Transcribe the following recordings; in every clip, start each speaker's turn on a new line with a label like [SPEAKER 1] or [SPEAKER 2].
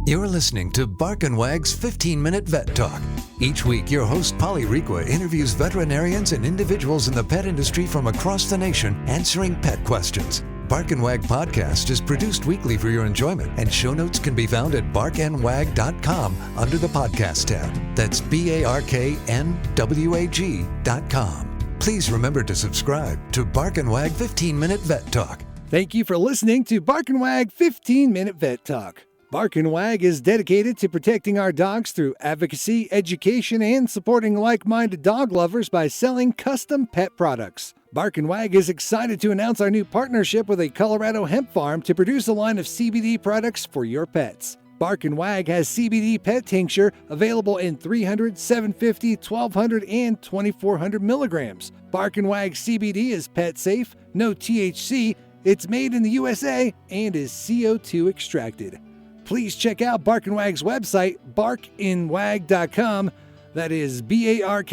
[SPEAKER 1] You're listening to Bark and Wag's 15-Minute Vet Talk. Each week, your host, Polly Requa, interviews veterinarians and individuals in the pet industry from across the nation answering pet questions. Bark and Wag podcast is produced weekly for your enjoyment, and show notes can be found at barkandwag.com under the podcast tab. That's BARKNWAG.com. Please remember to subscribe to Bark and Wag 15-Minute Vet Talk.
[SPEAKER 2] Thank you for listening to Bark and Wag 15-Minute Vet Talk. Bark and Wag is dedicated to protecting our dogs through advocacy, education, and supporting like-minded dog lovers by selling custom pet products. Bark and Wag is excited to announce our new partnership with a Colorado hemp farm to produce a line of CBD products for your pets. Bark and Wag has CBD pet tincture available in 300, 750, 1200, and 2400 milligrams. Bark and Wag CBD is pet safe, no THC, it's made in the USA, and is CO2 extracted. Please check out Bark and Wag's website, barkandwag.com. That is BARK,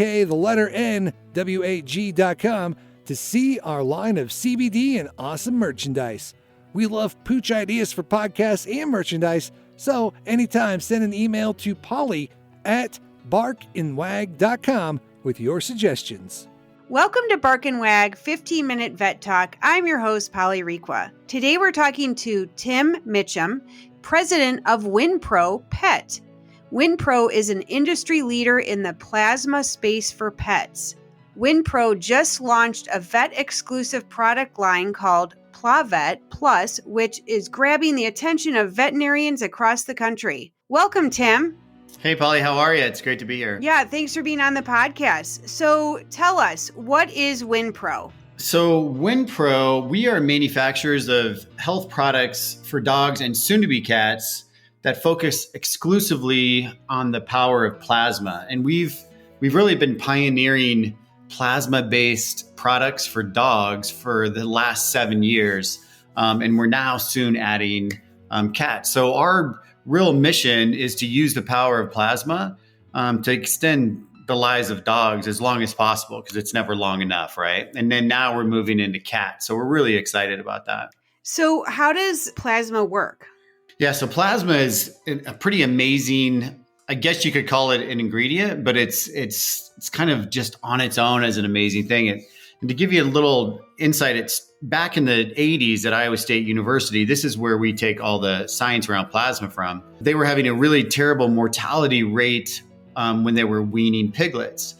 [SPEAKER 2] to see our line of CBD and awesome merchandise. We love pooch ideas for podcasts and merchandise, so anytime send an email to Polly at barkandwag.com with your suggestions.
[SPEAKER 3] Welcome to Bark and Wag 15-Minute Vet Talk. I'm your host, Polly Requa. Today we're talking to Tim Mitchum, president of WINPRO Pet. WINPRO is an industry leader in the plasma space for pets. WINPRO just launched a vet-exclusive product line called Plavet Plus, which is grabbing the attention of veterinarians across the country. Welcome, Tim.
[SPEAKER 4] Hey, Polly, how are you? It's great to be here.
[SPEAKER 3] Yeah, thanks for being on the podcast. So tell us, what is WINPRO?
[SPEAKER 4] So WINPRO, we are manufacturers of health products for dogs and soon-to-be cats that focus exclusively on the power of plasma. And we've really been pioneering plasma-based products for dogs for the last 7 years. And we're now soon adding cats. So our real mission is to use the power of plasma to extend the lives of dogs as long as possible, because it's never long enough, right? And then now we're moving into cats. So we're really excited about that.
[SPEAKER 3] So how does plasma work?
[SPEAKER 4] Yeah, so plasma is a pretty amazing, I guess you could call it an ingredient, but it's kind of just on its own as an amazing thing. And to give you a little insight, it's back in the 80s at Iowa State University. This is where we take all the science around plasma from. They were having a really terrible mortality rate when they were weaning piglets.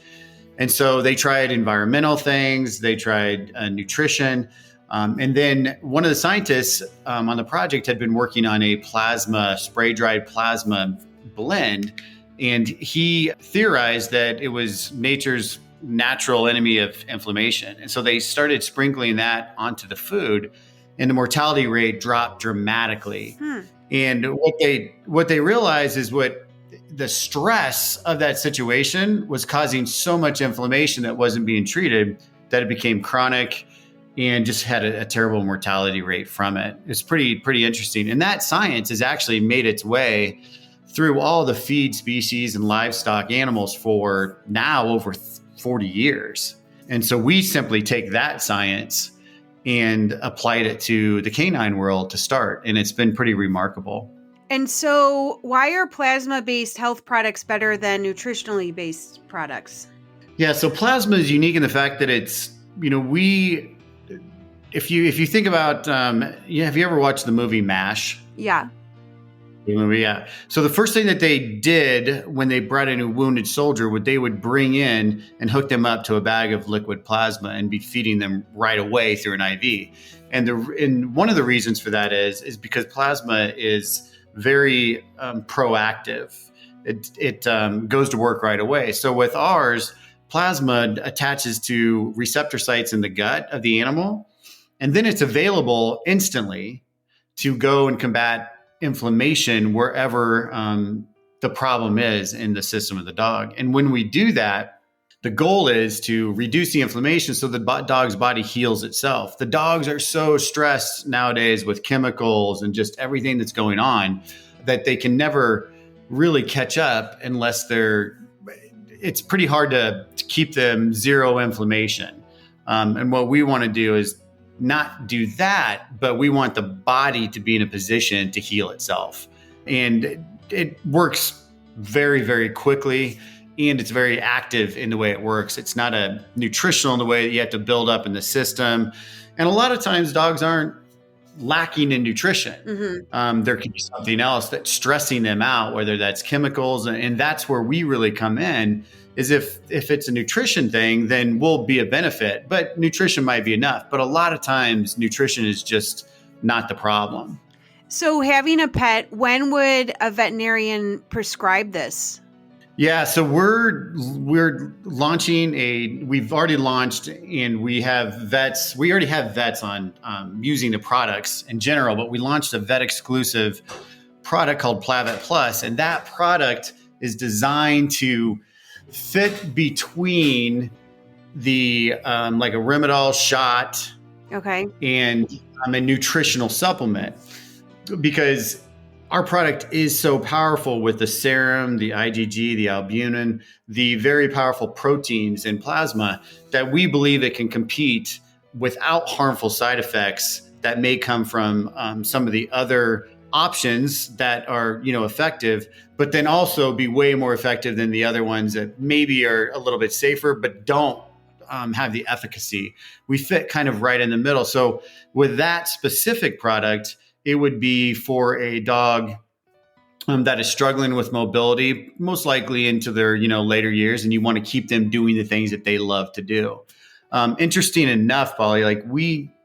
[SPEAKER 4] And so they tried environmental things, they tried nutrition. And then one of the scientists on the project had been working on a spray-dried plasma blend. And he theorized that it was nature's natural enemy of inflammation. And so they started sprinkling that onto the food, and the mortality rate dropped dramatically. And what they realized is the stress of that situation was causing so much inflammation that wasn't being treated that it became chronic and just had a terrible mortality rate from it. It's pretty interesting. And that science has actually made its way through all the feed species and livestock animals for now over 40 years. And so we simply take that science and applied it to the canine world to start. And it's been pretty remarkable.
[SPEAKER 3] And so why are plasma-based health products better than nutritionally based products?
[SPEAKER 4] Yeah, so plasma is unique in the fact that it's, if you think about, have you ever watched the movie MASH?
[SPEAKER 3] Yeah.
[SPEAKER 4] Yeah. So the first thing that they did when they brought in a wounded soldier, they would bring in and hook them up to a bag of liquid plasma and be feeding them right away through an IV. And one of the reasons for that is because plasma is very proactive. It goes to work right away. So with ours, plasma attaches to receptor sites in the gut of the animal, and then it's available instantly to go and combat inflammation wherever the problem is in the system of the dog. And when we do that, the goal is to reduce the inflammation so the dog's body heals itself. The dogs are so stressed nowadays with chemicals and just everything that's going on that they can never really catch up unless it's pretty hard to keep them zero inflammation. And what we want to do is not do that, but we want the body to be in a position to heal itself. and it works very, very quickly. And it's very active in the way it works. It's not a nutritional in the way that you have to build up in the system. And a lot of times dogs aren't lacking in nutrition. There could be something else that's stressing them out, whether that's chemicals. And that's where we really come in, is if it's a nutrition thing, then we'll be a benefit. But nutrition might be enough. But a lot of times nutrition is just not the problem.
[SPEAKER 3] So having a pet, when would a veterinarian prescribe this?
[SPEAKER 4] Yeah, so we're launching we've already launched, and we have vets. We already have vets on using the products in general, but we launched a vet exclusive product called Plavet Plus, and that product is designed to fit between the like a Rimadyl shot,
[SPEAKER 3] okay,
[SPEAKER 4] and a nutritional supplement, because our product is so powerful with the serum, the IgG, the albumin, the very powerful proteins in plasma, that we believe it can compete without harmful side effects that may come from some of the other options that are, effective, but then also be way more effective than the other ones that maybe are a little bit safer, but don't have the efficacy. We fit kind of right in the middle. So with that specific product, it would be for a dog that is struggling with mobility, most likely into their later years, and you want to keep them doing the things that they love to do. Interesting enough, Polly, like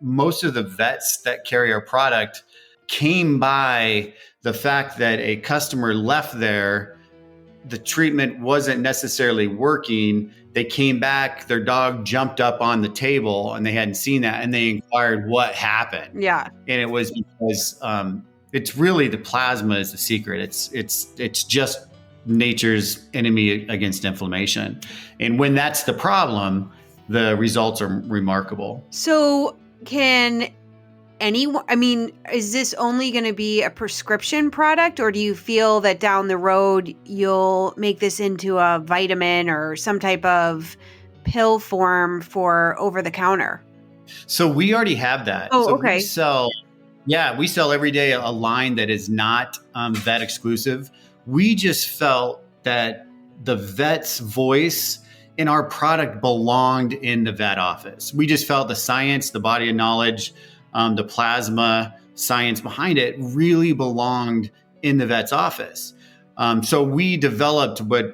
[SPEAKER 4] most of the vets that carry our product came by the fact that a customer left there, the treatment wasn't necessarily working. They came back, their dog jumped up on the table, and they hadn't seen that, and they inquired what happened.
[SPEAKER 3] Yeah.
[SPEAKER 4] And it was because it's really the plasma is the secret. It's just nature's enemy against inflammation. And when that's the problem, the results are remarkable.
[SPEAKER 3] So can anyone, is this only going to be a prescription product, or do you feel that down the road you'll make this into a vitamin or some type of pill form for over the counter?
[SPEAKER 4] So we already have that.
[SPEAKER 3] Oh,
[SPEAKER 4] so
[SPEAKER 3] okay.
[SPEAKER 4] we sell every day a line that is not vet exclusive. We just felt that the vet's voice in our product belonged in the vet office. We just felt the science, the body of knowledge, the plasma science behind it really belonged in the vet's office. So we developed what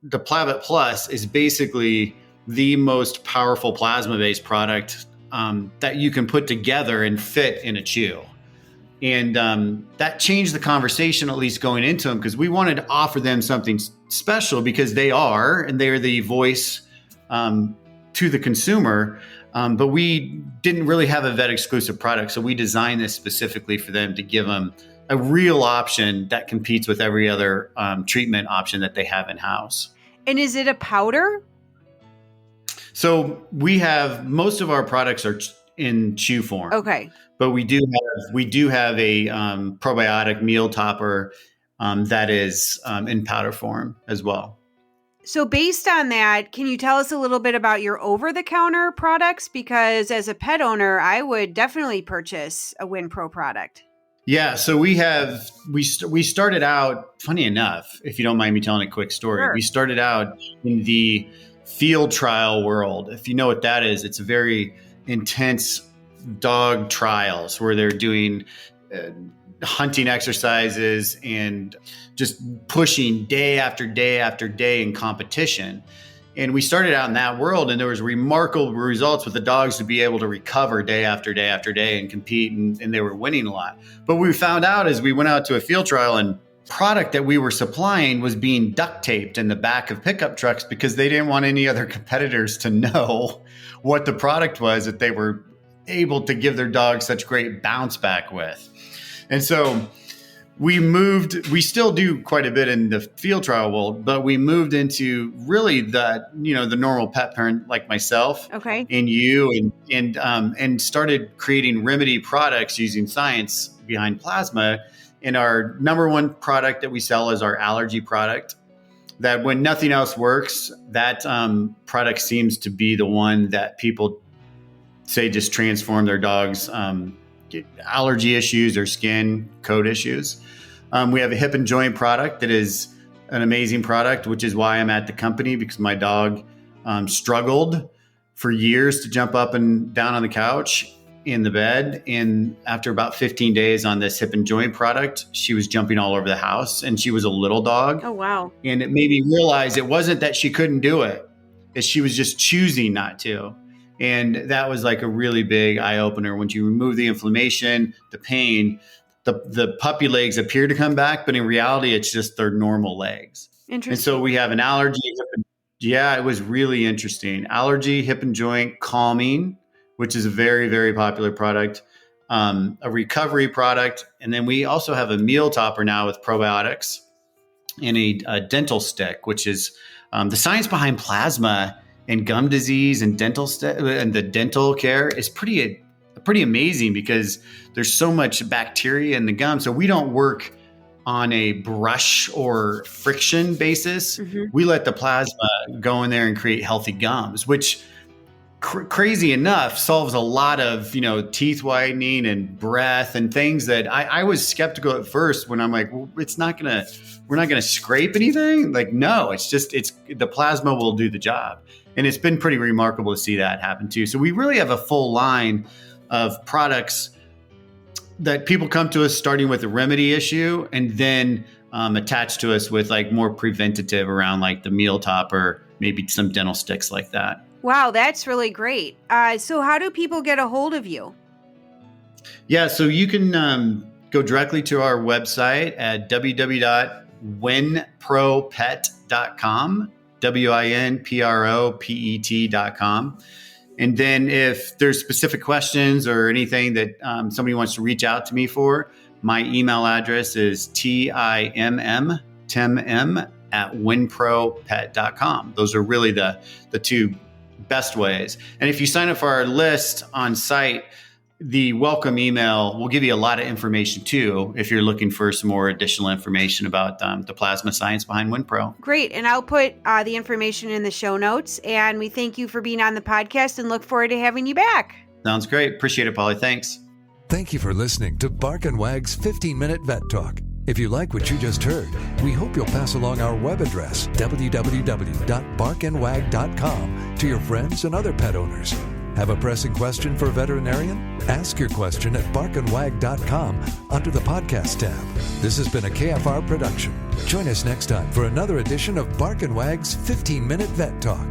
[SPEAKER 4] the Plavet Plus is basically the most powerful plasma-based product that you can put together and fit in a chew. And that changed the conversation, at least going into them, because we wanted to offer them something special, because they're the voice to the consumer. But we didn't really have a vet exclusive product. So we designed this specifically for them to give them a real option that competes with every other treatment option that they have in house.
[SPEAKER 3] And is it a powder?
[SPEAKER 4] So we have, most of our products are in chew form.
[SPEAKER 3] Okay.
[SPEAKER 4] But we do have a probiotic meal topper that is in powder form as well.
[SPEAKER 3] So based on that, can you tell us a little bit about your over-the-counter products? Because as a pet owner, I would definitely purchase a WINPRO product.
[SPEAKER 4] Yeah, so we started out, funny enough, if you don't mind me telling a quick story,
[SPEAKER 3] Sure.
[SPEAKER 4] We started out in the field trial world. If you know what that is, it's a very intense dog trials where they're doing hunting exercises and just pushing day after day after day in competition. And we started out in that world, and there was remarkable results with the dogs to be able to recover day after day after day and compete, and they were winning a lot. But we found out as we went out to a field trial, and product that we were supplying was being duct taped in the back of pickup trucks because they didn't want any other competitors to know what the product was that they were able to give their dogs such great bounce back with. And so we still do quite a bit in the field trial world, but we moved into really the normal pet parent like myself,
[SPEAKER 3] Okay.
[SPEAKER 4] and you, and started creating remedy products using science behind plasma. And our number one product that we sell is our allergy product, that when nothing else works, that product seems to be the one that people say just transform their dogs' allergy issues or skin coat issues. We have a hip and joint product that is an amazing product, which is why I'm at the company, because my dog struggled for years to jump up and down on the couch in the bed. And after about 15 days on this hip and joint product, she was jumping all over the house, and she was a little dog.
[SPEAKER 3] Oh, wow.
[SPEAKER 4] And it made me realize it wasn't that she couldn't do it, that she was just choosing not to. And that was like a really big eye opener. When you remove the inflammation, the pain, the puppy legs appear to come back, but in reality, it's just their normal legs.
[SPEAKER 3] Interesting.
[SPEAKER 4] And so we have an allergy. Yeah, it was really interesting. Allergy, hip and joint, calming, which is a very, very popular product, a recovery product. And then we also have a meal topper now with probiotics and a dental stick, which is the science behind plasma and gum disease and and the dental care is pretty amazing, because there's so much bacteria in the gum. So we don't work on a brush or friction basis. Mm-hmm. We let the plasma go in there and create healthy gums, which crazy enough solves a lot of, teeth whitening and breath and things that I was skeptical at first when I'm like, well, we're not gonna scrape anything. Like, no, it's the plasma will do the job. And it's been pretty remarkable to see that happen too. So we really have a full line of products that people come to us starting with a remedy issue, and then attached to us with like more preventative around like the meal topper, maybe some dental sticks like that.
[SPEAKER 3] Wow, that's really great. So how do people get a hold of you?
[SPEAKER 4] Yeah, so you can go directly to our website at www.winpropet.com, WINPROPET.com. And then if there's specific questions or anything that somebody wants to reach out to me for, my email address is timm@winpropet.com. Those are really the two best ways. And if you sign up for our list on site, the welcome email will give you a lot of information too, if you're looking for some more additional information about the plasma science behind WINPRO.
[SPEAKER 3] Great. And I'll put the information in the show notes. And we thank you for being on the podcast and look forward to having you back.
[SPEAKER 4] Sounds great. Appreciate it, Polly. Thanks.
[SPEAKER 1] Thank you for listening to Bark and Wag's 15-Minute Vet Talk. If you like what you just heard, we hope you'll pass along our web address, www.barkandwag.com, to your friends and other pet owners. Have a pressing question for a veterinarian? Ask your question at barkandwag.com under the podcast tab. This has been a KFR production. Join us next time for another edition of Bark and Wag's 15-Minute Vet Talk.